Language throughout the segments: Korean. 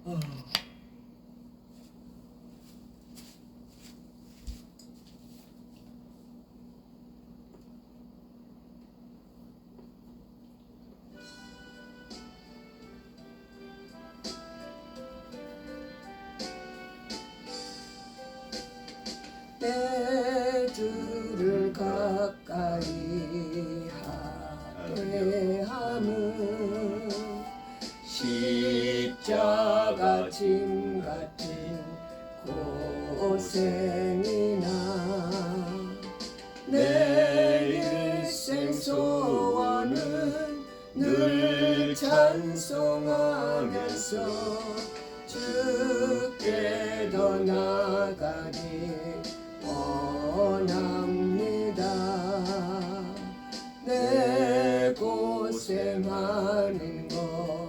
내 주를 가까이 하게 함은 십자가 짐 같은 고생이나 내 일생 소원은 늘 찬송하면서 주께 더 나아가리 원합니다. 내 고생하는 거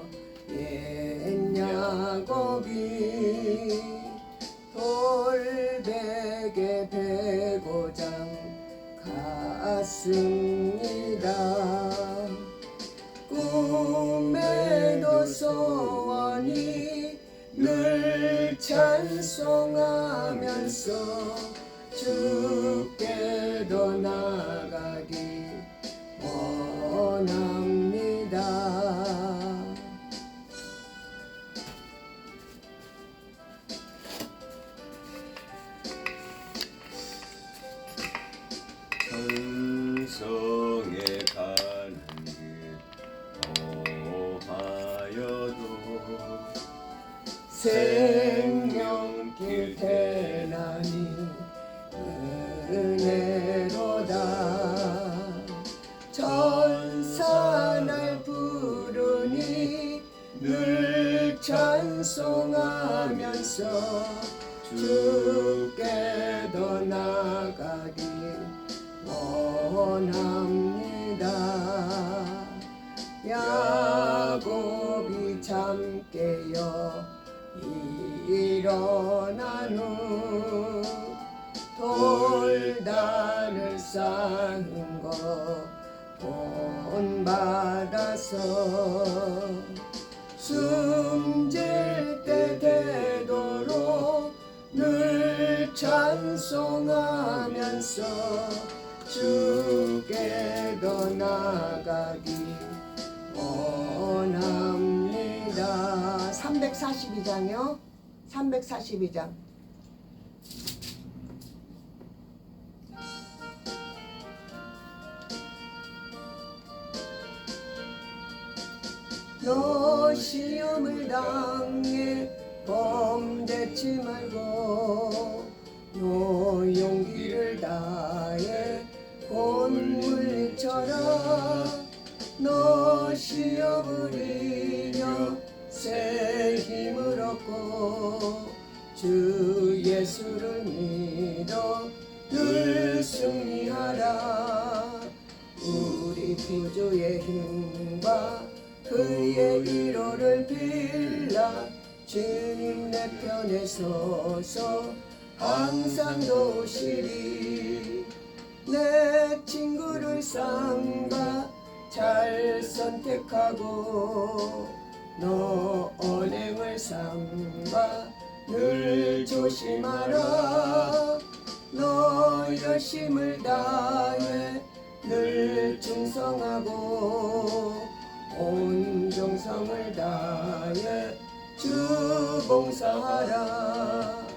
옛 야곱이 돌베개 베고장 갔습니다. 꿈에도 소원이 늘 찬송하면서 주께 더 나아가기 원합니다. 천성에 가는 길 오하여도 생명길 대나니 은혜로다. 천사 날 부르니 늘 찬송하면서 주께 더 나아가기 원합니다. 야곱이 잠 깨어 일어난 후 돌단을 쌓은 거 본받아서 숨질 때 되도록 늘 찬송하면서 주께 더 나아가기 원합니다. 342장이요. 342장. 너 시험을 당해 범대치 말고 너 용기를 다해 곧 물리쳐라. 너 시험을 이겨 새 힘을 얻고 주 예수를 믿어 늘 승리하라. 우리 구주의 힘과 그의 위로를 빌라. 주님 내 편에 서서 항상 도우시리. 내 친구를 삼가 잘 선택하고 너 언행을 삼가 늘 조심하라. 너 열심을 다해 늘 충성하고 온 정성을 다해 주 봉사하라.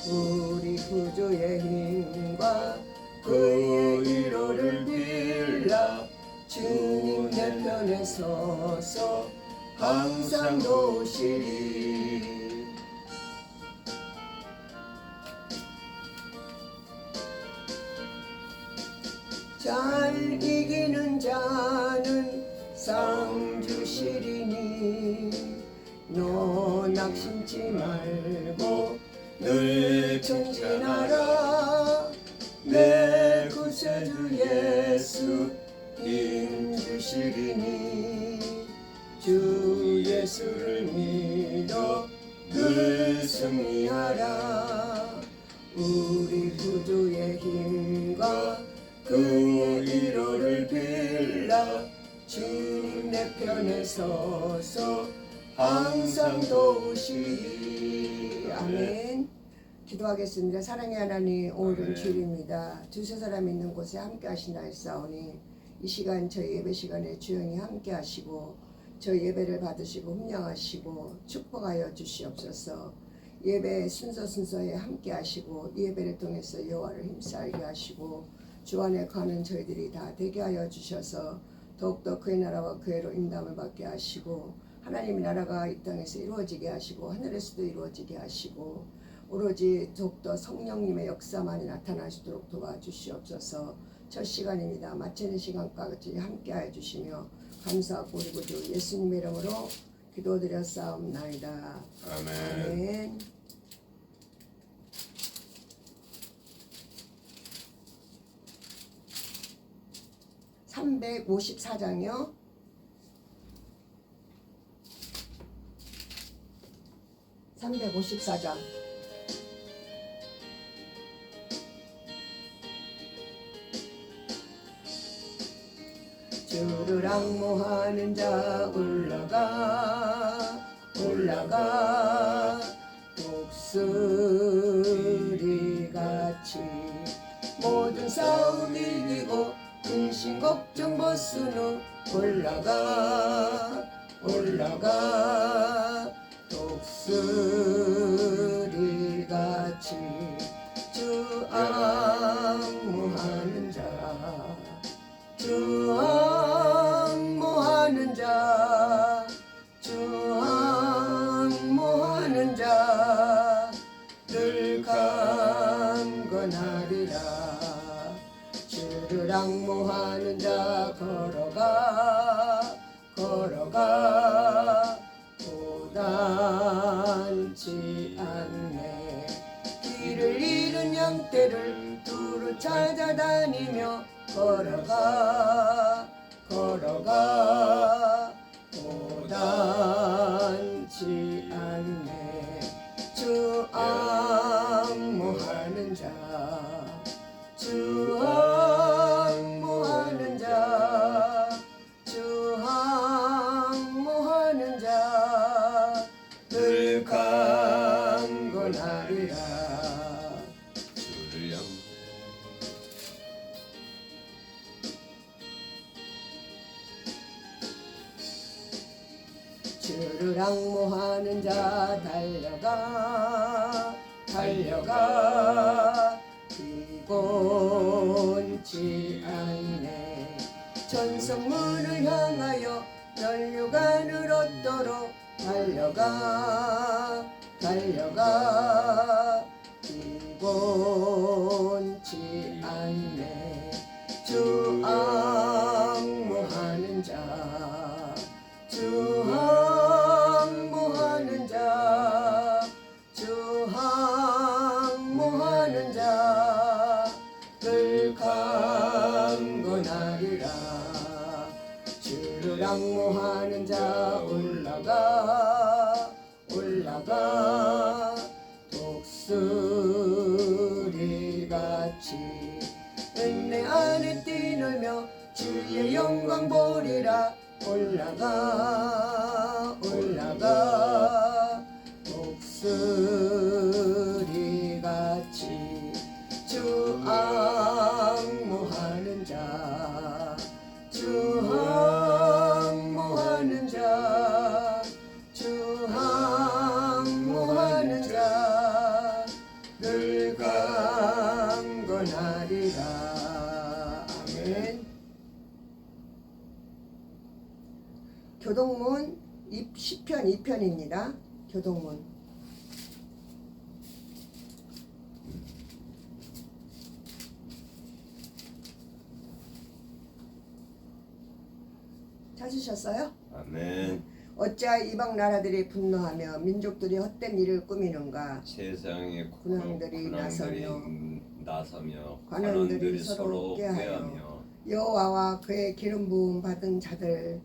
우리 구주의 힘과 그의 위로를 빌라. 주님 내 편에 서서 항상 도우시리. 잘 이기는 자는 상 주시리니 너 낙심치 말고 늘 전진하라. 내 구세주 예수 힘 주시리니 주 예수를 믿어 늘 승리하라. 우리 구주의 힘과 그의 위로를 빌라. 주님 내 편에 서서 항상 도우시리. 아멘. 기도하겠습니다. 사랑의 하나님, 오늘은 아멘. 주일입니다. 두세 사람 있는 곳에 함께 하신다 했사오니 이 시간 저희 예배 시간에 주영이 함께 하시고 저희 예배를 받으시고 훈령하시고 축복하여 주시옵소서. 예배 순서에 함께 하시고 이 예배를 통해서 여호와를 힘쓰게 하시고 주 안에 가는 저희들이 다 되게 하여 주셔서 더욱더 그의 나라와 그의로 인담을 받게 하시고 하나님의 나라가 이 땅에서 이루어지게 하시고 하늘에서도 이루어지게 하시고 오로지 더욱더 성령님의 역사만이 나타나시도록 도와주시옵소서. 첫 시간입니다. 마치는 시간까지 함께하여 주시며 감사하고 우리 구주 예수님의 이름으로 기도드렸사옵나이다. 아멘. 아멘. (354장이요) (354장) 주를 앙모하는 자 올라가 올라가 독수리같이 모든 싸움 이기고 근심 걱정 벗은 후 올라가 올라가 독수리같이 주 앙모하는 자 주 앙모하는 자 주 앙모하는 자 늘 강건하리라. 주를 앙모하는 자 걸어가 걸어가 고단치 않네. 길을 잃은 양떼를 두루 찾아다니며 걸어가 걸어가 고단치 않네. 주 앙모하는 자 주 앙모하는 자 주 앙모하는 자 늘 강건하리라. 주를 양 주를 앙모하는 자 달려가 달려가 피곤치 않네. 천성문을 향하여 면류관을 얻도록 달려가 달려가 피곤치 않네. 주 앙모하는 자 주 앙모하는 자 주 앙모하는 자 늘 강건하리라. 주를 앙모하는 자 올라가 올라가 독수리같이 은혜 안에 뛰놀며 주의 영광 보리라. 올라가 올라가 독수리같이 주 앙모하는 자 주 앙모하는 자 주 앙모하는 자 늘 강건하리라. 아멘. 교동문 시편 2편입니다. 교동문 찾으셨어요? 아멘. 어찌하여 이방 나라들이 분노하며 민족들이 헛된 일을 꾸미는가. 세상의 군왕들이 나서며 나서며 관원들이 관원들이 서로 서로 꾀하여 꾀하며 여호와와 그의 기름 부음 받은 자들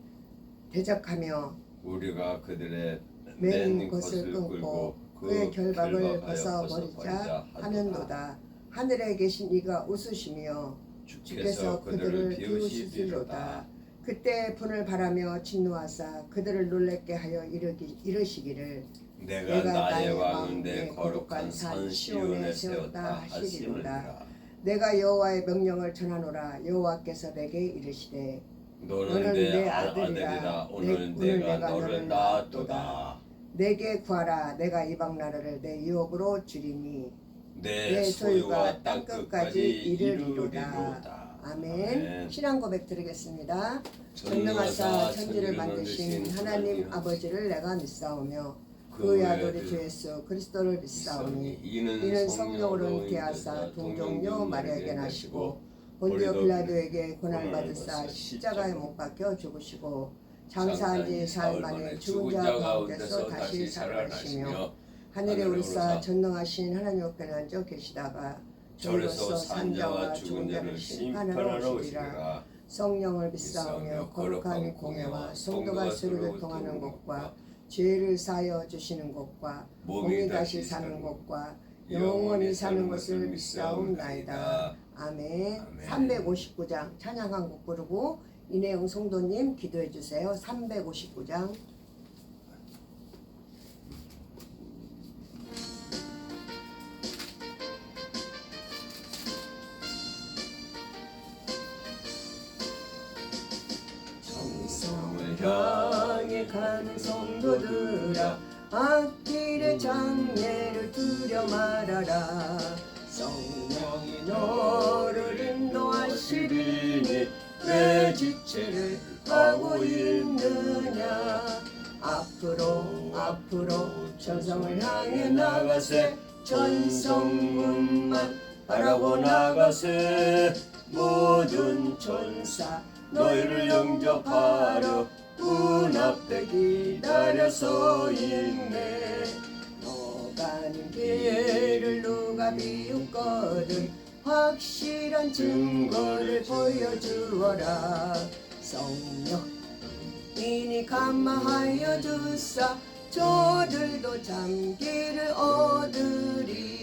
대적하며 우리가 그들의 맨 맨 것을 것을 끊고 끌고 그의 결박을 결박하여 벗어버리자 하는도다. 하늘에 계신 이가 웃으시며 주께서 그들을 비우시리로다. 그때 분을 바라며 진노하사 그들을 놀랍게 하여 이르시기를 내가 나의 왕은 내 거룩한 산 시온에 세웠다 하시리로다. 내가 여호와의 명령을 전하노라. 여호와께서 내게 이르시되 너는 내 아들이라. 오늘 내가 너를 낳았도다. 내게 구하라. 내가 이방 나라를 내 유업으로 주리니 내 소유가 땅끝까지 이르리로다. 아멘. 신앙 고백 드리겠습니다. 전능하사 천지를 만드신 하나님 아버지를 내가 믿사오며 그의 아들 주 예수 그리스도를 믿사오니 이는 성령으로 잉태하사 동정녀 마리아에게 나시고 본디오 빌라도에게 고난을 받으사 십자가에 못 박혀 죽으시고 장사한 지 사흘 만에 죽은 자 가운데서 다시 살아나시며 하늘에 오르사 전능하신 하나님 옆에 앉아 계시다가 저리로서 산자와 죽은 자를 심판하러 오시리라. 성령을 믿사오며 거룩한 공예와 성도가 서로 교통하는 것과 죄를 사하여 주시는 것과 몸이 다시 사는 것과 영원히 사는 것을 믿사옵나이다. 아멘. 359장 찬양 한 곡 부르고 이 내용 성도님 기도해 주세요. 359장. 성을 향해 가는 성도들아 앞길의 장례를 두려 말아라. 성령이 너를 인도하시리니 왜 지체를 하고 있느냐. 앞으로 전성을 향해 나가세. 전성문만 바라고 나가세. 모든 천사 너희를 영접하려 문 앞에 기다려 서 있네. 너 가는 길을 누가 비웃거든 확실한 증거를 보여주어라. 성령 이니 감마하여 주사 저들도 잠기를 얻으리.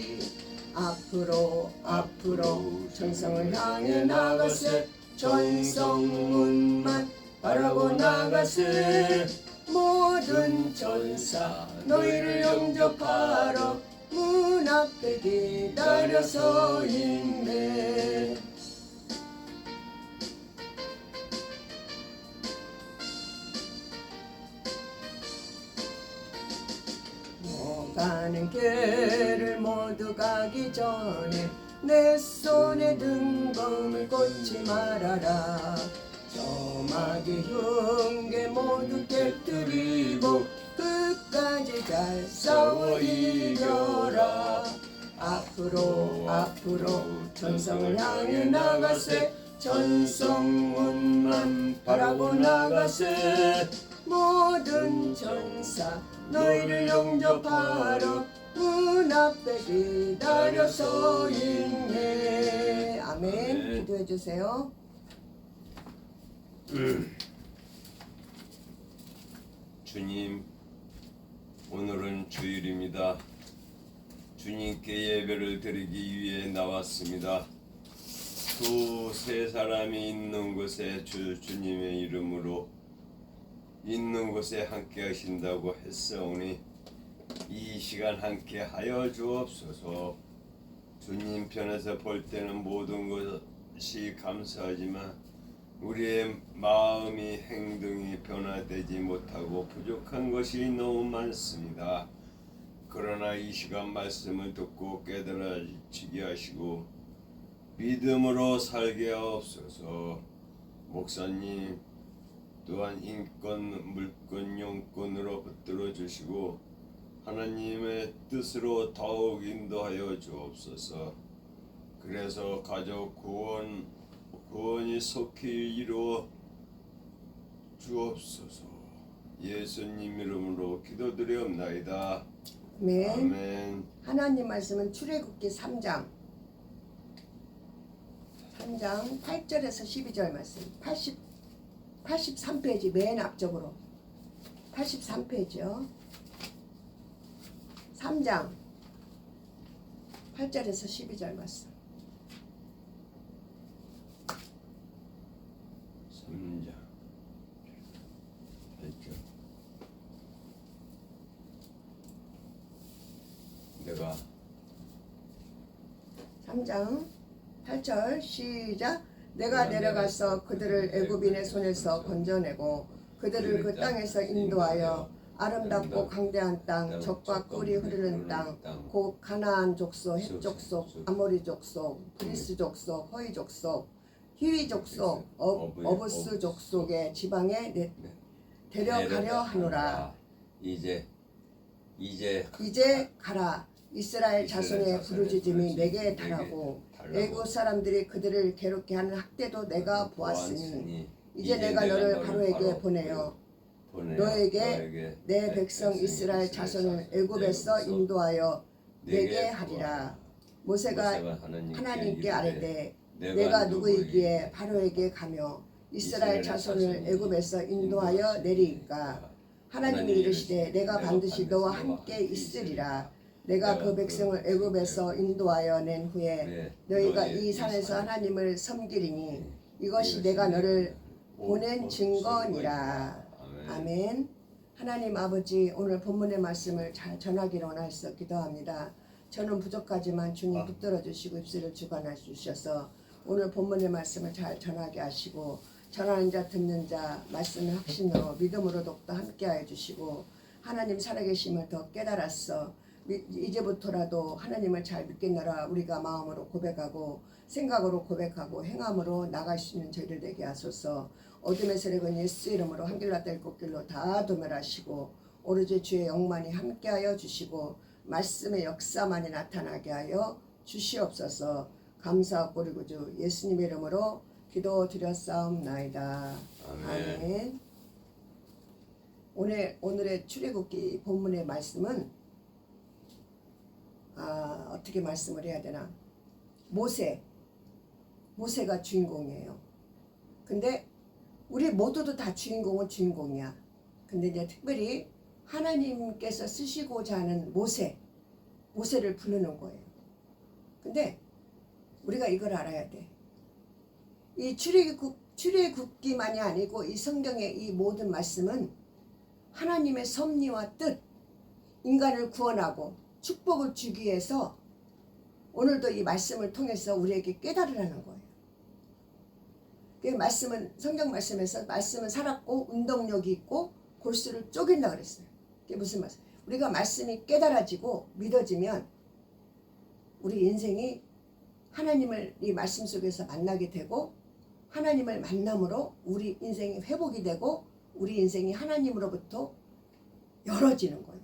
앞으로 전성을 향해 나가세. 전성문만 바라고 나가세. 모든 천사 너희를 영접하러 문 앞에 기다려 서 있네. 가는 길을 모두 가기 전에 내 손에 등검을 꽂지 말아라. 저마귀 흉계 모두 깨뜨리고 끝까지 잘 싸워 이겨라. 앞으로 전성을 향해 나가세. 전성문만 바라고 나가세. 모든 천사 너희를 영접하러 문 앞에 기다려 서 있네. 아멘. 기도해 주세요. 주님, 오늘은 주일입니다. 주님께 예배를 드리기 위해 나왔습니다. 두세 사람이 있는 곳에 주님의 이름으로 있는 곳에 함께 하신다고 했사오니 이 시간 함께 하여 주옵소서. 주님 편에서 볼 때는 모든 것이 감사하지만 우리의 마음이 행동이 변화되지 못하고 부족한 것이 너무 많습니다. 그러나 이 시간 말씀을 듣고 깨달아지게 하시고 믿음으로 살게 하옵소서. 목사님 또한 인권, 물권, 영권으로 붙들어 주시고 하나님의 뜻으로 더욱 인도하여 주옵소서. 그래서 가족 구원이 속히 이루어 주옵소서. 예수님 이름으로 기도드리옵나이다. 네. 아멘. 하나님 말씀은 출애굽기 3장 8절에서 12절 말씀. 83페이지 맨 앞쪽으로 83페이지요. 3장 8절에서 12절 말씀. 3장 내가 3장 8절 시작. 내가 내려가서 그들을 애굽인의 손에서 건져내고 그들을 그 땅에서 인도하여 아름답고 광대한 땅, 젖과 꿀이 흐르는 땅, 곧 가나안 족속, 헷 족속, 아모리 족속, 브리스 족속, 허이 족속, 히위 족속, 어부스 족속의 지방에 데려가려 하노라. 이제 가라. 이스라엘 자손의 부르짖음이 내게 달하고 애굽 사람들이 그들을 괴롭게 하는 학대도 내가 보았으니 이제 내가 너를 바로에게 보내어 너에게 내 백성 이스라엘 자손을 애굽에서 인도하여 내게 하리라. 모세가 하나님께 아뢰되 내가 누구이기에 바로에게 가며 이스라엘 자손을 애굽에서 인도하여 내리이까. 하나님이 이르시되 내가 반드시 너와 함께 있으리라. 내가 그 백성을 애굽에서 인도하여 낸 후에 너희가 이 산에서 하나님을 섬기리니 이것이 내가 너를 보낸 증거니라. 아멘. 하나님 아버지, 오늘 본문의 말씀을 잘 전하기를 원하셔서 기도합니다. 저는 부족하지만 주님 붙들어 주시고 입술을 주관해 주셔서 오늘 본문의 말씀을 잘 전하게 하시고 전하는 자 듣는 자 말씀의 확신으로 믿음으로 더욱더 함께하여 주시고 하나님 살아계심을 더 깨달았어 이제부터라도 하나님을 잘 믿겠노라 우리가 마음으로 고백하고 생각으로 고백하고 행함으로 나갈 수 있는 저희들 되게 하소서. 어둠의 세력은 예수 이름으로 한길로 뗄 꽃길로 다 도멸하시고 오로지 주의 영만이 함께하여 주시고 말씀의 역사만이 나타나게 하여 주시옵소서. 감사하고 그리고 주 예수님의 이름으로 기도드렸사옵나이다. 아멘. 오늘의 출애굽기 본문의 말씀은 어떻게 말씀을 해야 되나? 모세가 주인공이에요. 근데 우리 모두도 다 주인공은 주인공이야. 근데 이제 특별히 하나님께서 쓰시고자 하는 모세를 부르는 거예요. 근데 우리가 이걸 알아야 돼. 이 출애굽기만이 아니고 이 성경의 이 모든 말씀은 하나님의 섭리와 뜻, 인간을 구원하고 축복을 주기 위해서 오늘도 이 말씀을 통해서 우리에게 깨달으라는 거예요. 그 말씀은 성경 말씀에서 말씀은 살았고 운동력이 있고 골수를 쪼갠다 그랬어요. 그게 무슨 말씀? 우리가 말씀이 깨달아지고 믿어지면 우리 인생이 하나님을 이 말씀 속에서 만나게 되고 하나님을 만남으로 우리 인생이 회복이 되고 우리 인생이 하나님으로부터 열어지는 거예요.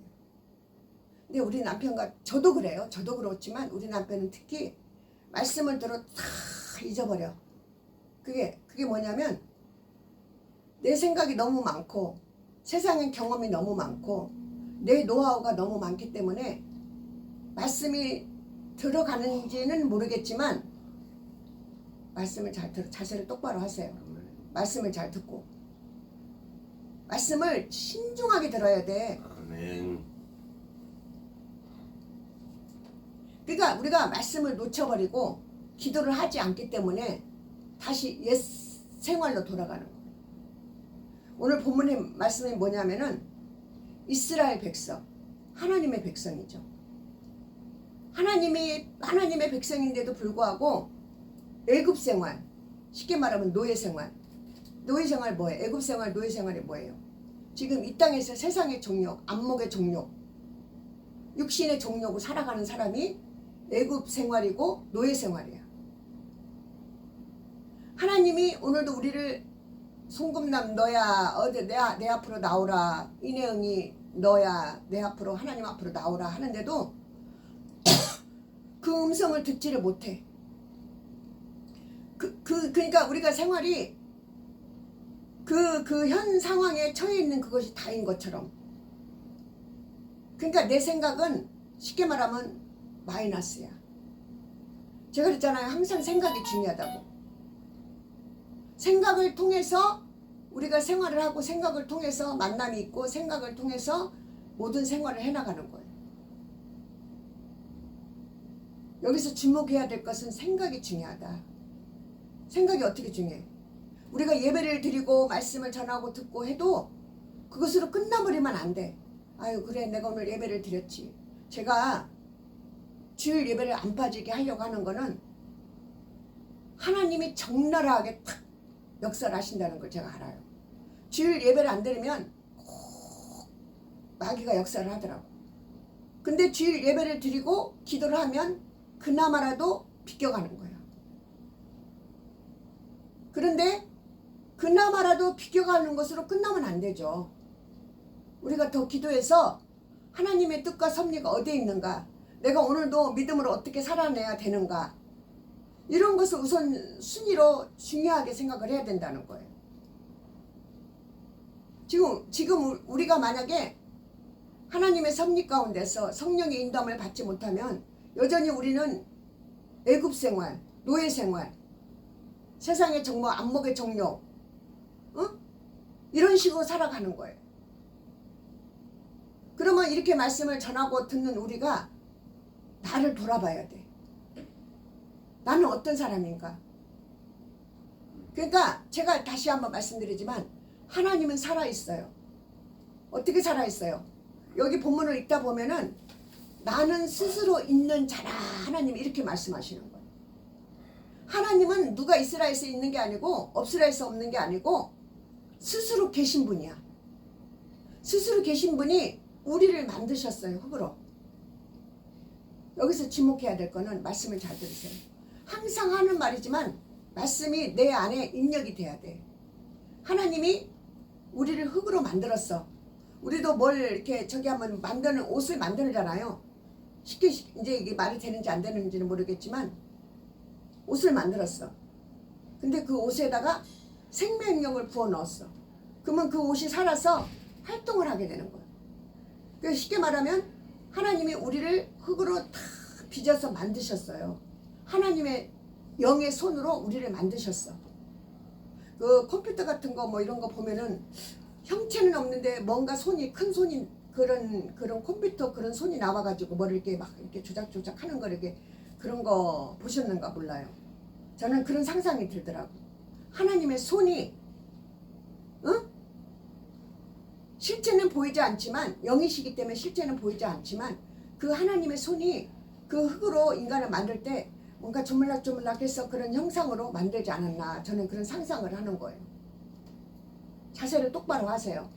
근데 우리 남편과 저도 그래요. 저도 그렇지만 우리 남편은 특히 말씀을 들어 다 잊어버려. 그게 뭐냐면 내 생각이 너무 많고 세상의 경험이 너무 많고 내 노하우가 너무 많기 때문에 말씀이 들어가는지는 모르겠지만 말씀을 잘 들어 자세를 똑바로 하세요. 말씀을 잘 듣고 말씀을 신중하게 들어야 돼. 아멘. 그러니까 우리가 말씀을 놓쳐버리고 기도를 하지 않기 때문에 다시 옛 생활로 돌아가는 거예요. 오늘 본문의 말씀이 뭐냐면은 이스라엘 백성, 하나님의 백성이죠. 하나님의 백성인데도 불구하고 애굽 생활, 쉽게 말하면 노예 생활. 노예 생활 뭐예요? 애굽 생활, 노예 생활이 뭐예요? 지금 이 땅에서 세상의 종욕, 안목의 종욕, 육신의 종욕으로 살아가는 사람이 애굽 생활이고 노예 생활이야. 하나님이 오늘도 우리를 송금남 너야 어디 내 앞으로 나오라 이내응이 너야 내 앞으로 하나님 앞으로 나오라 하는데도 그 음성을 듣지를 못해. 그러니까 우리가 생활이 그 현 상황에 처해 있는 그것이 다인 것처럼. 그러니까 내 생각은 쉽게 말하면 마이너스야. 제가 그랬잖아요. 항상 생각이 중요하다고. 생각을 통해서 우리가 생활을 하고 생각을 통해서 만남이 있고 생각을 통해서 모든 생활을 해나가는 거예요. 여기서 주목해야 될 것은 생각이 중요하다. 생각이 어떻게 중요해? 우리가 예배를 드리고 말씀을 전하고 듣고 해도 그것으로 끝나버리면 안 돼. 아유 그래 내가 오늘 예배를 드렸지. 제가 주일 예배를 안 빠지게 하려고 하는 거는 하나님이 적나라하게 탁 역사를 하신다는 걸 제가 알아요. 주일 예배를 안 드리면 꼭 마귀가 역사를 하더라고. 근데 주일 예배를 드리고 기도를 하면 그나마라도 비껴가는 거예요. 그런데 그나마라도 비껴가는 것으로 끝나면 안 되죠. 우리가 더 기도해서 하나님의 뜻과 섭리가 어디에 있는가, 내가 오늘도 믿음으로 어떻게 살아내야 되는가, 이런 것을 우선 순위로 중요하게 생각을 해야 된다는 거예요. 지금 우리가 만약에 하나님의 섭리 가운데서 성령의 인도함을 받지 못하면 여전히 우리는 애굽 생활, 노예 생활, 세상의 정모, 안목의 정욕, 이런 식으로 살아가는 거예요. 그러면 이렇게 말씀을 전하고 듣는 우리가 나를 돌아봐야 돼. 나는 어떤 사람인가? 그러니까 제가 다시 한번 말씀드리지만 하나님은 살아있어요. 어떻게 살아있어요? 여기 본문을 읽다 보면은 나는 스스로 있는 자라, 하나님이 이렇게 말씀하시는 거예요. 하나님은 누가 이스라엘에서 있는 게 아니고 없으라에서 없는 게 아니고 스스로 계신 분이야. 스스로 계신 분이 우리를 만드셨어요. 흙으로. 여기서 지목해야 될 거는 말씀을 잘 들으세요. 항상 하는 말이지만 말씀이 내 안에 입력이 돼야 돼. 하나님이 우리를 흙으로 만들었어. 우리도 뭘 이렇게 저기 하면 만드는, 옷을 만들잖아요. 쉽게 이제 이게 말이 되는지 안 되는지는 모르겠지만 옷을 만들었어. 근데 그 옷에다가 생명력을 부어 넣었어. 그러면 그 옷이 살아서 활동을 하게 되는 거야. 그러니까 쉽게 말하면 하나님이 우리를 흙으로 다 빚어서 만드셨어요. 하나님의 영의 손으로 우리를 만드셨어. 그 컴퓨터 같은 거 뭐 이런 거 보면은 형체는 없는데 뭔가 손이, 큰 손이, 그런 컴퓨터 그런 손이 나와가지고 뭐를 이렇게 막 이렇게 조작조작 하는 거, 이렇게 그런 거 보셨는가 몰라요. 저는 그런 상상이 들더라고. 하나님의 손이, 실제는 보이지 않지만, 영이시기 때문에 실제는 보이지 않지만 그 하나님의 손이 그 흙으로 인간을 만들 때 뭔가 조물락조물락해서 그런 형상으로 만들지 않았나, 저는 그런 상상을 하는 거예요. 자세를 똑바로 하세요.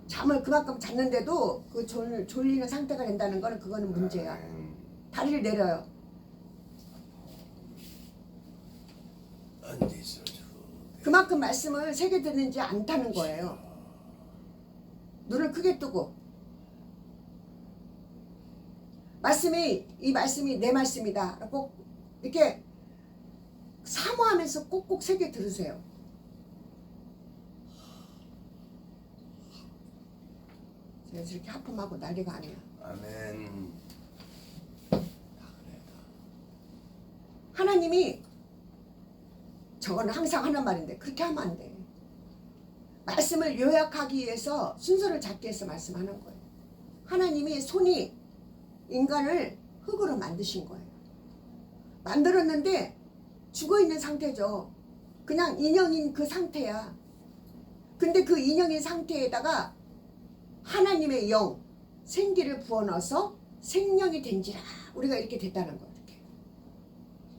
잠을 그만큼 잤는데도 그 졸리는 상태가 된다는 거는 그거는 문제야. 다리를 내려요. 그만큼 말씀을 새겨 듣는지 않다는 거예요. 눈을 크게 뜨고 이 말씀이 내 말씀이다. 꼭 이렇게 사모하면서 꼭꼭 새겨 들으세요. 그래서 이렇게 하품하고 난리가 아니야. 아멘. 하나님이, 저거는 항상 하는 말인데 그렇게 하면 안 돼. 말씀을 요약하기 위해서 순서를 잡기 위해서 말씀하는 거예요. 하나님이 손이 인간을 흙으로 만드신 거예요. 만들었는데 죽어있는 상태죠. 그냥 인형인 그 상태야. 근데 그 인형인 상태에다가 하나님의 영, 생기를 부어넣어서 생명이 된지라, 우리가 이렇게 됐다는 거예요. 이렇게.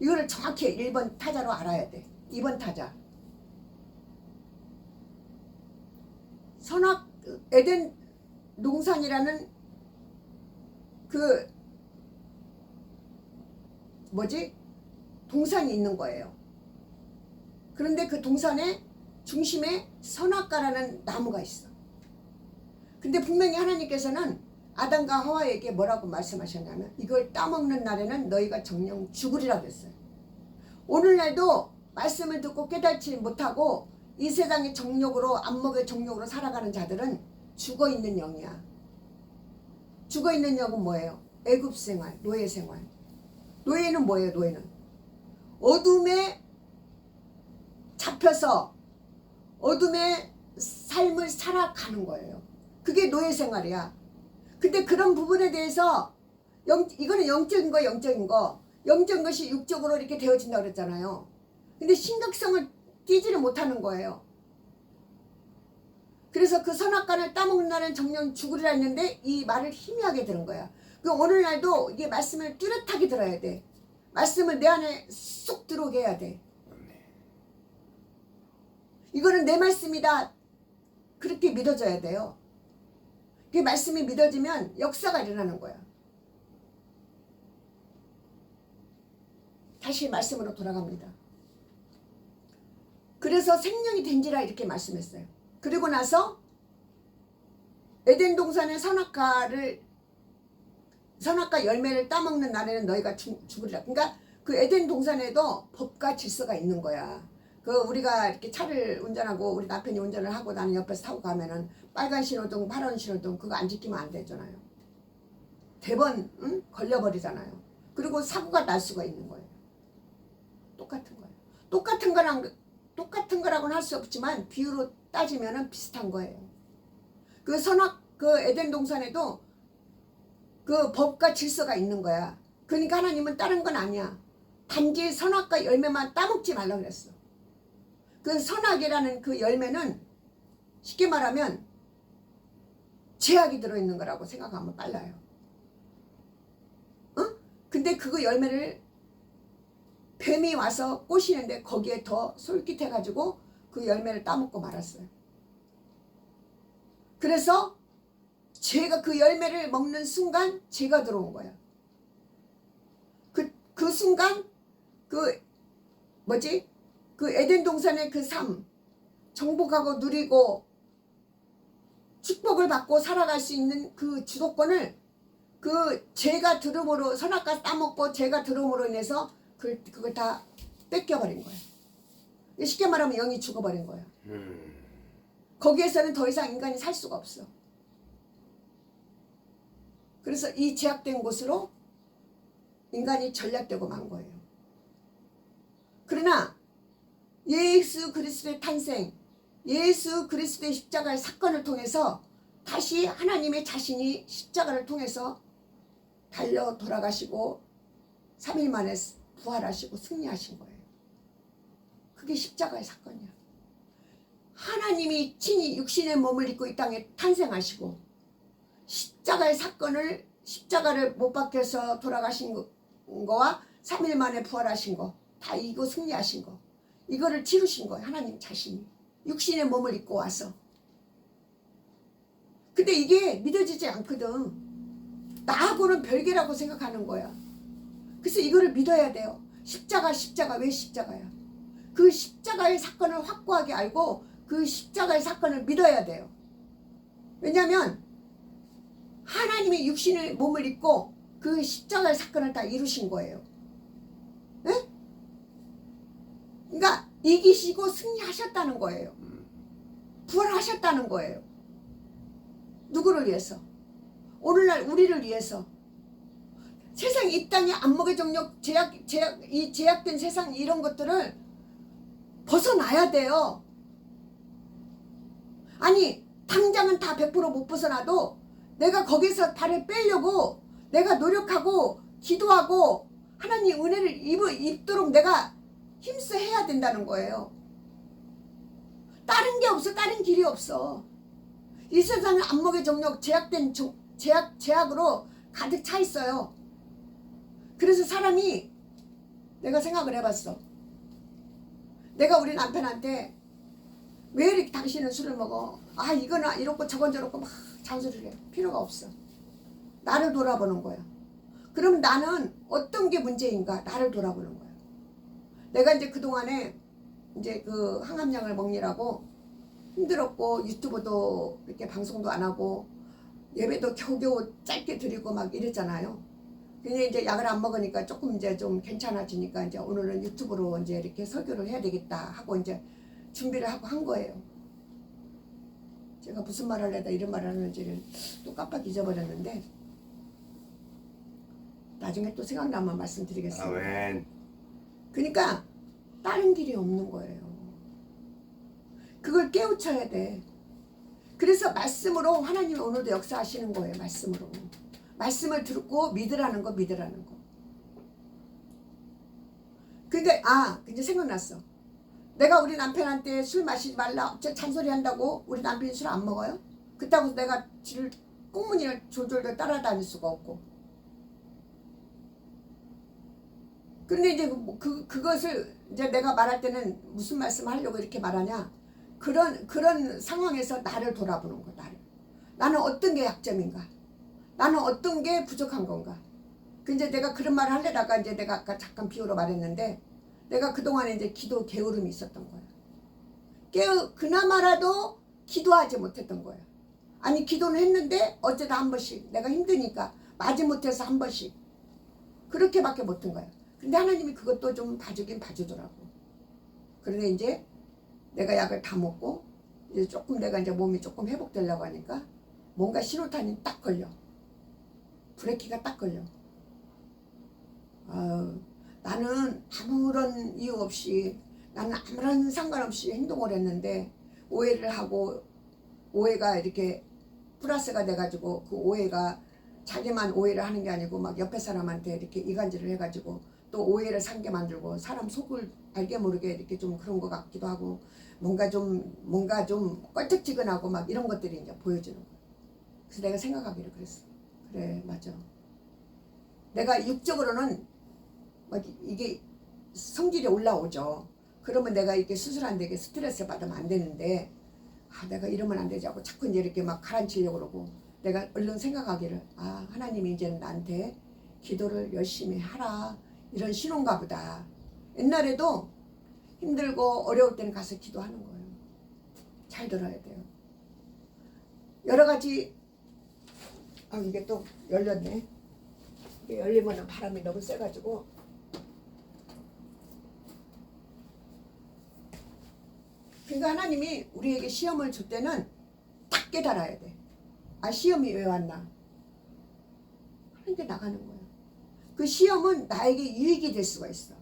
이거를 정확히 1번 타자로 알아야 돼. 2번 타자. 선악 에덴 농산이라는 그 동산이 있는 거예요. 그런데 그 동산의 중심에 선악과라는 나무가 있어. 근데 분명히 하나님께서는 아담과 하와에게 뭐라고 말씀하셨냐면 이걸 따먹는 날에는 너희가 정녕 죽으리라 그랬어요. 오늘날도 말씀을 듣고 깨닫지 못하고 이 세상의 정욕으로, 안목의 정욕으로 살아가는 자들은 죽어있는 영이야. 죽어있는 영은 뭐예요? 애굽 생활, 노예 생활. 노예는 뭐예요? 노예는 어둠에 잡혀서 어둠의 삶을 살아가는 거예요. 그게 노예 생활이야. 근데 그런 부분에 대해서 이거는 영적인 거, 영적인 것이 육적으로 이렇게 되어진다고 그랬잖아요. 근데 심각성을 띄지를 못하는 거예요. 그래서 그 선악과를 따먹는 날은 정녕 죽으리라 했는데 이 말을 희미하게 들은 거야. 그 오늘날도 이게 말씀을 뚜렷하게 들어야 돼. 말씀을 내 안에 쏙 들어오게 해야 돼. 이거는 내 말씀이다. 그렇게 믿어져야 돼요. 그 말씀이 믿어지면 역사가 일어나는 거야. 다시 말씀으로 돌아갑니다. 그래서 생명이 된지라 이렇게 말씀했어요. 그리고 나서 에덴 동산의 선악과 열매를 따먹는 날에는 너희가 죽으리라. 그러니까 그 에덴 동산에도 법과 질서가 있는 거야. 그 우리가 이렇게 차를 운전하고 우리 남편이 운전을 하고 나는 옆에서 타고 가면은 빨간 신호등, 파란 신호등 그거 안 지키면 안 되잖아요. 대번 걸려버리잖아요. 그리고 사고가 날 수가 있는 거예요. 똑같은 거예요. 똑같은 거라고는 할 수 없지만 비유로 따지면은 비슷한 거예요. 그 에덴 동산에도 그 법과 질서가 있는 거야. 그러니까 하나님은 다른 건 아니야. 단지 선악과 열매만 따먹지 말라 그랬어. 그 선악이라는 그 열매는 쉽게 말하면 제약이 들어있는 거라고 생각하면 빨라요. 근데 그거 열매를 뱀이 와서 꼬시는데 거기에 더 솔깃해가지고 그 열매를 따먹고 말았어요. 그래서 죄가 그 열매를 먹는 순간 죄가 들어온 거야. 그 순간 그 에덴 동산의 그 삶, 정복하고 누리고 축복을 받고 살아갈 수 있는 그 주도권을 그 죄가 들음으로 선악과 따먹고 죄가 들음으로 인해서 그걸 다 뺏겨버린 거야. 쉽게 말하면 영이 죽어버린 거야. 거기에서는 더 이상 인간이 살 수가 없어. 그래서 이 제약된 곳으로 인간이 전락되고 만 거예요. 그러나 예수 그리스도의 탄생, 예수 그리스도의 십자가의 사건을 통해서 다시 하나님의 자신이 십자가를 통해서 달려 돌아가시고 3일 만에 부활하시고 승리하신 거예요. 그게 십자가의 사건이야. 하나님이 친히 육신의 몸을 입고 이 땅에 탄생하시고 십자가를 못 박혀서 돌아가신 거와 3일 만에 부활하신 거 다 이거 승리하신 거 이거를 치르신 거예요. 하나님 자신이 육신의 몸을 입고 와서. 근데 이게 믿어지지 않거든. 나하고는 별개라고 생각하는 거야. 그래서 이거를 믿어야 돼요. 십자가 왜 십자가야? 그 십자가의 사건을 확고하게 알고 그 십자가의 사건을 믿어야 돼요. 왜냐하면 하나님이 육신의 몸을 입고 그 십자가의 사건을 다 이루신 거예요. 에? 그러니까 이기시고 승리하셨다는 거예요. 부활하셨다는 거예요. 누구를 위해서? 오늘날 우리를 위해서. 세상 이 땅의 안목의 정력, 이 제약된 세상 이런 것들을 벗어나야 돼요. 아니 당장은 다 100% 못 벗어나도 내가 거기서 발을 빼려고 내가 노력하고 기도하고 하나님 은혜를 입도록 내가 힘써 해야 된다는 거예요. 다른 게 없어. 다른 길이 없어. 이 세상은 안목의 정력, 제약으로 가득 차 있어요. 그래서 사람이 내가 생각을 해봤어. 내가 우리 남편한테 왜 이렇게 당신은 술을 먹어? 아 이거나 이렇고 저건 저렇고 막 잔소리를 해. 필요가 없어. 나를 돌아보는 거야. 그러면 나는 어떤 게 문제인가? 나를 돌아보는 거야. 내가 이제 그동안에 이제 그 항암약을 먹느라고 힘들었고 유튜브도 이렇게 방송도 안 하고 예배도 겨우겨우 짧게 드리고 막 이랬잖아요. 근데 이제 약을 안 먹으니까 조금 이제 좀 괜찮아지니까 이제 오늘은 유튜브로 이제 이렇게 설교를 해야 되겠다 하고 이제 준비를 하고 한 거예요. 제가 무슨 말을 해다 이런 말을 하는지를 또 깜빡 잊어버렸는데 나중에 또 생각나면 말씀드리겠습니다. 아멘. 그러니까 다른 길이 없는 거예요. 그걸 깨우쳐야 돼. 그래서 말씀으로 하나님이 오늘도 역사하시는 거예요. 말씀으로. 말씀을 듣고 믿으라는 거. 그러니까 이제 생각났어. 내가 우리 남편한테 술 마시지 말라 잔소리 한다고 우리 남편이 술 안 먹어요? 그렇다고 내가 꽁무니를 졸졸 따라다닐 수가 없고 근데 이제 그것을 이제 내가 말할 때는 무슨 말씀 하려고 이렇게 말하냐. 그런 상황에서 나를 돌아보는 거야, 나를. 나는 어떤 게 약점인가? 나는 어떤 게 부족한 건가? 그 이제 내가 그런 말을 하려다가 이제 내가 아까 잠깐 비유로 말했는데 내가 그동안에 이제 기도 게으름이 있었던 거야. 그나마라도 기도하지 못했던 거야. 아니 기도는 했는데 어쩌다 한 번씩 내가 힘드니까 마지못해서 한 번씩 그렇게밖에 못한 거야. 근데 하나님이 그것도 좀 봐주긴 봐주더라고. 그런데 이제 내가 약을 다 먹고 이제 조금 내가 이제 몸이 조금 회복되려고 하니까 뭔가 신호탄이 딱 걸려. 브레이크가 딱 걸려. 나는 아무런 이유 없이 나는 아무런 상관없이 행동을 했는데 오해를 하고 오해가 이렇게 플러스가 돼가지고 그 오해가 자기만 오해를 하는 게 아니고 막 옆에 사람한테 이렇게 이간질을 해가지고 또 오해를 산게 만들고 사람 속을 알게 모르게 이렇게 좀 그런 것 같기도 하고 뭔가 좀 껄쩍지근하고 막 이런 것들이 이제 보여지는 거야. 그래서 내가 생각하기를 그랬어. 그래 맞아. 내가 육적으로는 막 이게 성질이 올라오죠. 그러면 내가 이렇게 수술한데 이게 스트레스 받으면 안 되는데 내가 이러면 안 되지 하고 자꾸 이제 이렇게 막 가라앉히려고 그러고 내가 얼른 생각하기를 하나님이 이제는 나한테 기도를 열심히 하라 이런 신호인가 보다. 옛날에도 힘들고 어려울 때는 가서 기도하는 거예요. 잘 들어야 돼요. 여러 가지 이게 또 열렸네. 이게 열리면 바람이 너무 세가지고 그러니까 하나님이 우리에게 시험을 줄 때는 딱 깨달아야 돼. 시험이 왜 왔나? 하는 게 나가는 거예요. 그 시험은 나에게 유익이 될 수가 있어.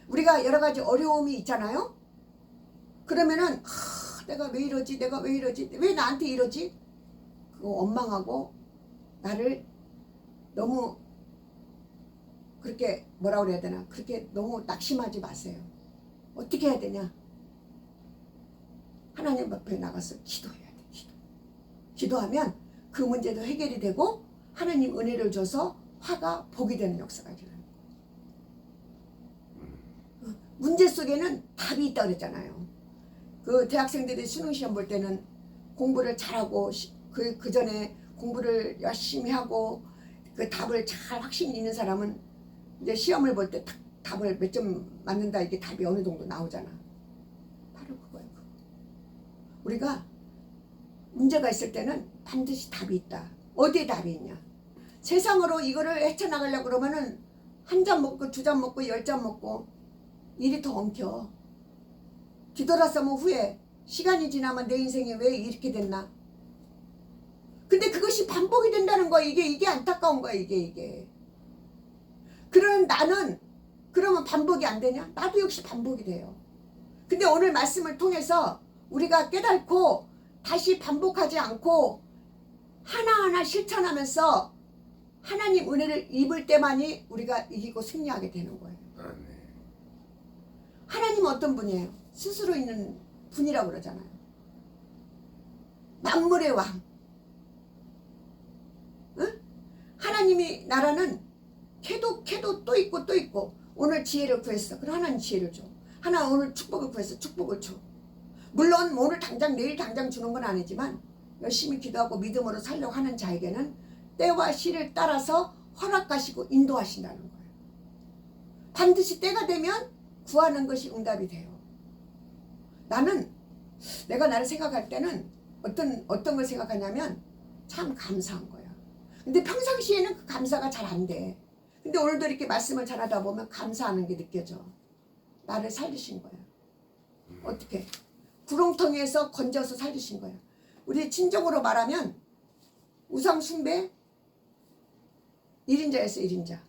우리가 여러 가지 어려움이 있잖아요. 그러면은 내가 왜 이러지? 내가 왜 이러지? 왜 나한테 이러지? 그거 원망하고 나를 너무 그렇게 뭐라 그래야 되나? 그렇게 너무 낙심하지 마세요. 어떻게 해야 되냐? 하나님 앞에 나가서 기도해야 돼. 기도하면 그 문제도 해결이 되고 하나님 은혜를 줘서 화가 복이 되는 역사가 일어나는 거예요. 문제 속에는 답이 있다고 그랬잖아요. 그 대학생들이 수능시험 볼 때는 공부를 잘하고 그 전에 공부를 열심히 하고 그 답을 잘 확신이 있는 사람은 이제 시험을 볼 때 답을 몇 점 맞는다 이게 답이 어느 정도 나오잖아. 바로 그거예요. 우리가 문제가 있을 때는 반드시 답이 있다. 어디에 답이 있냐? 세상으로 이거를 헤쳐나가려고 그러면은 한 잔 먹고 두 잔 먹고 10잔 먹고 일이 더 엉켜. 뒤돌아서면 후회. 시간이 지나면 내 인생이 왜 이렇게 됐나? 근데 그것이 반복이 된다는 거야. 이게 안타까운 거야. 이게. 그런 나는 그러면 반복이 안 되냐? 나도 역시 반복이 돼요. 근데 오늘 말씀을 통해서 우리가 깨닫고 다시 반복하지 않고 하나하나 실천하면서 하나님 은혜를 입을 때만이 우리가 이기고 승리하게 되는 거예요. 아멘. 하나님은 어떤 분이에요? 스스로 있는 분이라고 그러잖아요. 만물의 왕. 응? 하나님이 나라는 캐도 또 있고 또 있고 오늘 지혜를 구했어. 그럼 하나님 지혜를 줘. 하나 오늘 축복을 구했어. 축복을 줘. 물론 오늘 당장 내일 당장 주는 건 아니지만 열심히 기도하고 믿음으로 살려고 하는 자에게는 때와 시를 따라서 허락하시고 인도하신다는 거예요. 반드시 때가 되면 구하는 것이 응답이 돼요. 내가 나를 생각할 때는 어떤 걸 생각하냐면 참 감사한 거야. 근데 평상시에는 그 감사가 잘 안 돼. 근데 오늘도 이렇게 말씀을 잘하다 보면 감사하는 게 느껴져. 나를 살리신 거야. 어떻게? 구렁텅이에서 건져서 살리신 거야. 우리 친정으로 말하면 우상 숭배 1인자였어. 1인자.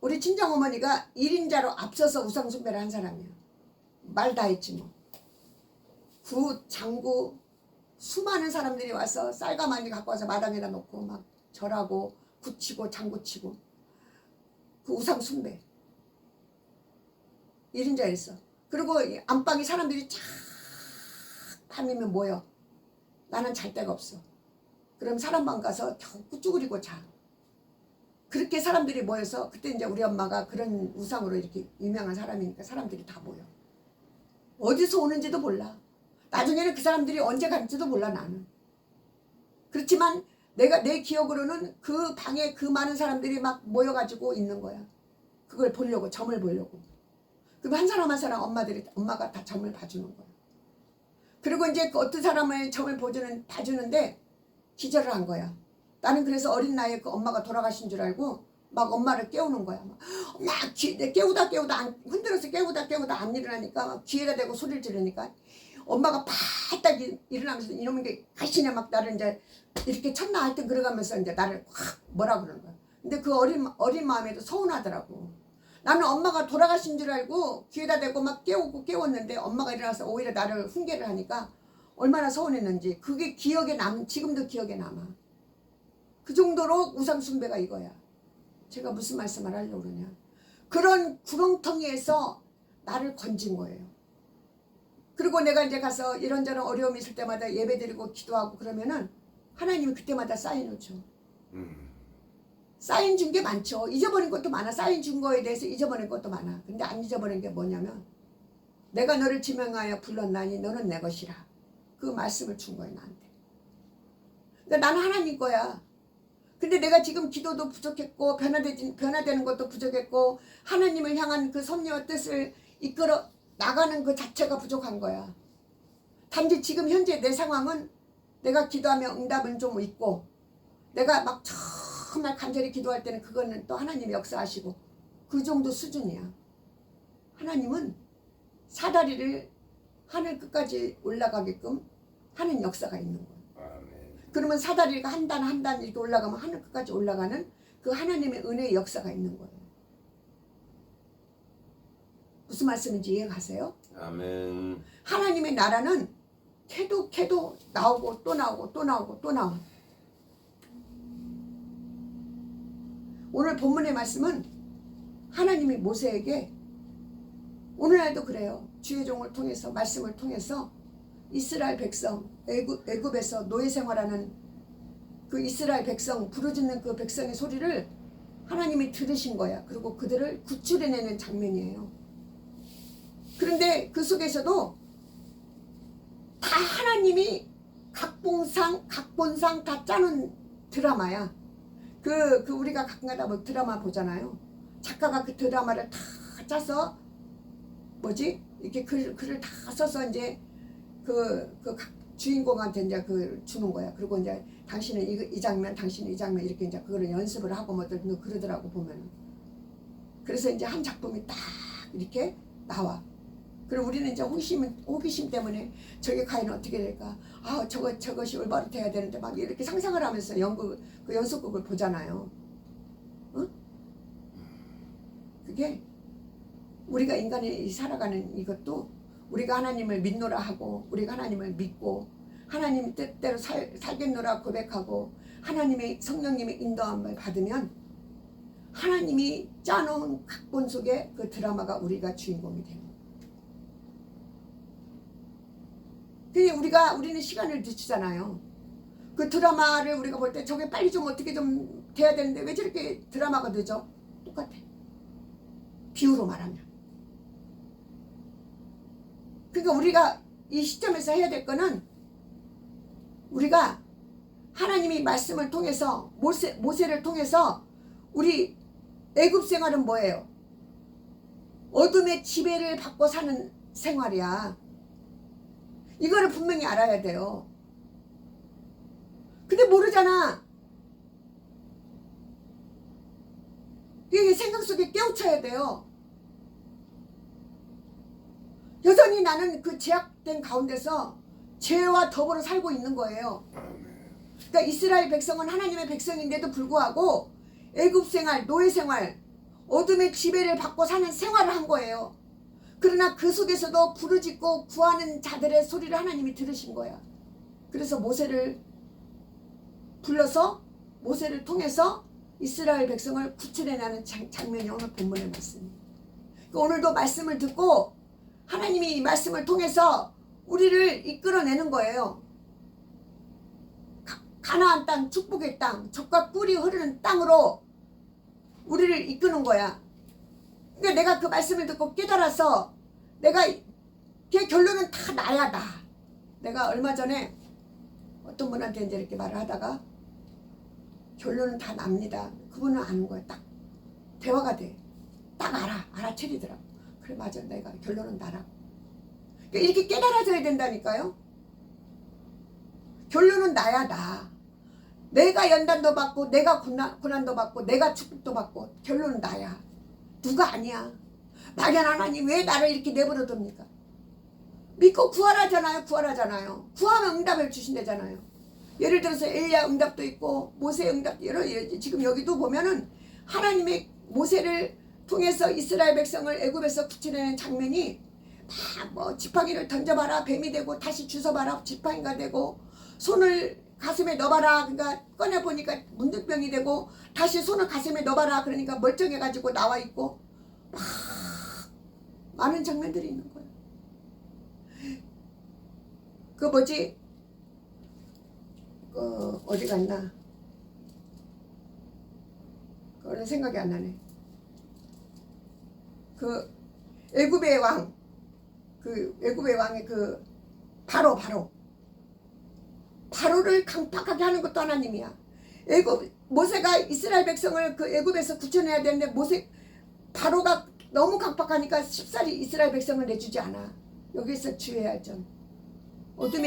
우리 친정어머니가 1인자로 앞서서 우상 숭배를 한 사람이야. 말 다 했지 뭐. 구, 장구 수많은 사람들이 와서 쌀가마니 갖고 와서 마당에다 놓고 막 절하고 굳히고 장구치고 그 우상 숭배 1인자였어. 그리고 안방에 사람들이 쫙 밤이면 모여. 나는 잘 데가 없어. 그럼 사람방 가서 겨우 쭈그리고 자. 그렇게 사람들이 모여서 그때 이제 우리 엄마가 그런 우상으로 이렇게 유명한 사람이니까 사람들이 다 모여. 어디서 오는지도 몰라. 나중에는 그 사람들이 언제 갈지도 몰라 나는. 그렇지만 내 기억으로는 그 방에 그 많은 사람들이 막 모여가지고 있는 거야. 그걸 보려고, 점을 보려고. 그럼 한 사람 한 사람 엄마가 다 점을 봐주는 거야. 그리고 이제 그 어떤 사람을 점을 봐주는데 기절을 한 거야. 나는 그래서 어린 나이에 그 엄마가 돌아가신 줄 알고 막 엄마를 깨우는 거야. 막 깨우다 흔들어서 깨우다 안 일어나니까 막 귀에다 대고 소리를 지르니까 엄마가 바딱 일어나면서 이놈의 게 가시냐 막 나를 이제 이렇게 쳤나 하여튼 그러가면서 이제 나를 확 뭐라 그러는 거야. 근데 그 어린 마음에도 서운하더라고. 나는 엄마가 돌아가신 줄 알고 귀에다 대고 막 깨웠는데 엄마가 일어나서 오히려 나를 훈계를 하니까 얼마나 서운했는지 그게 지금도 기억에 남아. 그 정도로 우상숭배가 이거야. 제가 무슨 말씀을 하려고 그러냐. 그런 구렁텅이에서 나를 건진 거예요. 그리고 내가 이제 가서 이런저런 어려움이 있을 때마다 예배드리고 기도하고 그러면은 하나님이 그때마다 사인을 줘. 사인 준 게 많죠. 잊어버린 것도 많아. 사인 준 거에 대해서 잊어버린 것도 많아. 근데 안 잊어버린 게 뭐냐면 내가 너를 지명하여 불렀나니 너는 내 것이라. 그 말씀을 준 거예요 나한테. 그러니까 나는 하나님 거야. 근데 내가 지금 기도도 부족했고 변화되는 것도 부족했고 하나님을 향한 그 섭리와 뜻을 이끌어 나가는 그 자체가 부족한 거야. 단지 지금 현재 내 상황은 내가 기도하면 응답은 좀 있고 내가 막 정말 간절히 기도할 때는 그거는 또 하나님이 역사하시고 그 정도 수준이야. 하나님은 사다리를 하늘 끝까지 올라가게끔 하는 역사가 있는 거야. 그러면 사다리가 한 단 이렇게 올라가면 하늘 끝까지 올라가는 그 하나님의 은혜의 역사가 있는 거예요. 무슨 말씀인지 이해가세요? 아멘. 하나님의 나라는 캐도 나오고 또 나오고 또 나오고 또 나와. 오늘 본문의 말씀은 하나님이 모세에게 오늘날도 그래요. 주의 종을 통해서 말씀을 통해서 이스라엘 백성 애굽에서 노예 생활하는 그 이스라엘 백성 부르짖는 그 백성의 소리를 하나님이 들으신 거야. 그리고 그들을 구출해내는 장면이에요. 그런데 그 속에서도 다 하나님이 각본상 다 짜는 드라마야. 그 우리가 가끔가다 뭐 드라마 보잖아요. 작가가 그 드라마를 다 짜서 이렇게 글을 다 써서 이제 그 주인공한테 이제 주는 거야. 그리고 이제 당신은 이 장면, 당신은 이 장면 이렇게 이제 그거를 연습을 하고 그러더라고 보면은. 그래서 이제 한 작품이 딱 이렇게 나와. 그럼 우리는 이제 호기심 때문에 저게 과연 어떻게 될까? 아, 저것이 올바로 돼야 되는데 막 이렇게 상상을 하면서 그 연속극을 보잖아요. 응? 그게 우리가 인간이 살아가는 이것도 우리가 하나님을 믿노라 하고 우리가 하나님을 믿고 하나님 뜻대로 살겠노라 고백하고 하나님의 성령님의 인도함을 받으면 하나님이 짜놓은 각본 속에 그 드라마가 우리가 주인공이 되는 거예요. 그러니까 우리는 시간을 늦추잖아요. 그 드라마를 우리가 볼 때 저게 빨리 좀 어떻게 좀 돼야 되는데 왜 저렇게 드라마가 늦어? 똑같아. 비유로 말하면. 그러니까 우리가 이 시점에서 해야 될 거는 우리가 하나님이 말씀을 통해서 모세를 통해서 우리 애굽 생활은 뭐예요? 어둠의 지배를 받고 사는 생활이야. 이거를 분명히 알아야 돼요. 근데 모르잖아. 이게 생각 속에 깨우쳐야 돼요. 여전히 나는 그 제약된 가운데서 죄와 더불어 살고 있는 거예요. 그러니까 이스라엘 백성은 하나님의 백성인데도 불구하고 애굽 생활, 노예 생활, 어둠의 지배를 받고 사는 생활을 한 거예요. 그러나 그 속에서도 부르짖고 구하는 자들의 소리를 하나님이 들으신 거야. 그래서 모세를 불러서 모세를 통해서 이스라엘 백성을 구출해내는 장면이 오늘 본문의 말씀입니다. 오늘도 말씀을 듣고 하나님이 이 말씀을 통해서 우리를 이끌어내는 거예요. 가나안 땅, 축복의 땅, 젖과 꿀이 흐르는 땅으로 우리를 이끄는 거야. 그러니까 내가 그 말씀을 듣고 깨달아서 내가 걔 결론은 다 나야 나. 내가 얼마 전에 어떤 분한테 이제 이렇게 말을 하다가 결론은 다 납니다. 그분은 아는 거야. 딱 대화가 돼. 딱 알아채리더라고. 그래 맞아 내가 결론은 나라고. 그러니까 이렇게 깨달아져야 된다니까요. 결론은 나야 나. 내가 연단도 받고 내가 고난도 받고 내가 축복도 받고 결론은 나야. 누가 아니야. 막연 하나님 왜 나를 이렇게 내버려 둡니까? 믿고 구하라잖아요. 구하면 응답을 주신다잖아요. 예를 들어서 엘리야 응답도 있고 모세 응답도 여러 지금 여기도 보면은 하나님의 모세를 통해서 이스라엘 백성을 애굽에서 구출해낸 장면이 막 뭐 지팡이를 던져봐라 뱀이 되고 다시 주워봐라 지팡이가 되고 손을 가슴에 넣어봐라 그러니까 꺼내보니까 문둥병이 되고 다시 손을 가슴에 넣어봐라 그러니까 멀쩡해가지고 나와있고 막 많은 장면들이 있는 거예요. 그 뭐지 어디 갔나 그거는 생각이 안 나네. 그 애굽의 왕이 그 바로를 강팍하게 하는 것도 하나님이야. 모세가 이스라엘 백성을 그 애굽에서 구출해야 되는데 바로가 너무 강팍하니까 쉽사리 이스라엘 백성을 내주지 않아. 여기서 주의해야 할 점. 어둠의